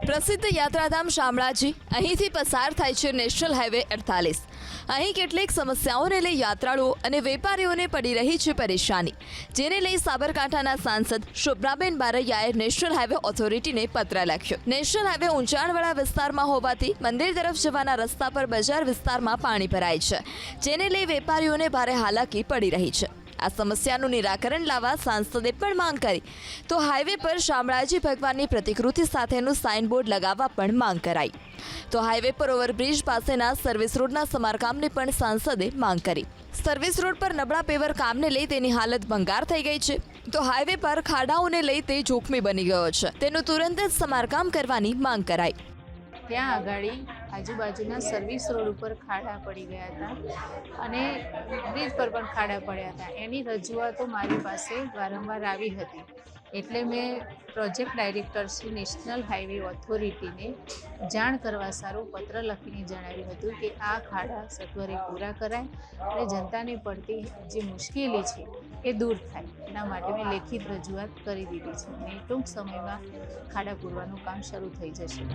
પ્રસિદ્ધ યાત્રાધામ શામળાજી અહીંથી પસાર થાય છે નેશનલ હાઈવે 48। અહીં કેટલીક સમસ્યાઓને લઈ યાત્રાળુઓ અને વેપારીઓને પડી રહી છે પરેશાની, જેને લઈ સાબરકાંઠાના સાંસદ શોભનાબેન બારૈયાએ નેશનલ હાઈવે ઓથોરિટીને પત્ર લખ્યો। નેશનલ હાઈવે ઊંચાણવાળા વિસ્તારમાં હોવાથી મંદિર તરફ જવાના રસ્તા પર બજાર વિસ્તારમાં પાણી ભરાય છે, જેને લઈ વેપારીઓને ભારે હાલાકી પડી રહી છે। આ સમસ્યાનું નિરાકરણ લાવવા સાંસદે પણ માંગ કરી તો હાઈવે પર શામળાજી ભગવાનની પ્રતિકૃતિ સાથેનું સાઇનબોર્ડ લગાવવા પણ માંગ કરાઈ। તો હાઈવે પર ઓવરબ્રિજ પાસેના સર્વિસ રોડના સમારકામની પણ સાંસદે માંગ કરી। સર્વિસ રોડ પર નબળા પેવર કામને લઈ તેની હાલત ભંગાર થઈ ગઈ છે, તો હાઈવે પર ખાડાઓને લઈ તે જોખમી બની ગયો છે, તેનું તુરંત જ સમારકામ કરવાની માંગ કરાઈ। ત્યાં આગળ આજુબાજુના સર્વિસ રોડ ઉપર ખાડા પડી ગયા હતા અને બ્રિજ પર પણ ખાડા પડ્યા હતા। એની રજૂઆતો મારી પાસે વારંવાર આવી હતી, એટલે મેં project director Shri national highway ઓથોરિટીને જાણ કરવા સારું પત્ર લખીને જણાવ્યું હતું કે આ ખાડા સત્વરે પૂરા કરાય અને જનતાને પડતી જે મુશ્કેલી છે એ દૂર થાય, એના માટે મેં લેખિત રજૂઆત કરી દીધી છે અને ટૂંક સમયમાં ખાડા પૂરવાનું કામ શરૂ થઈ જશે।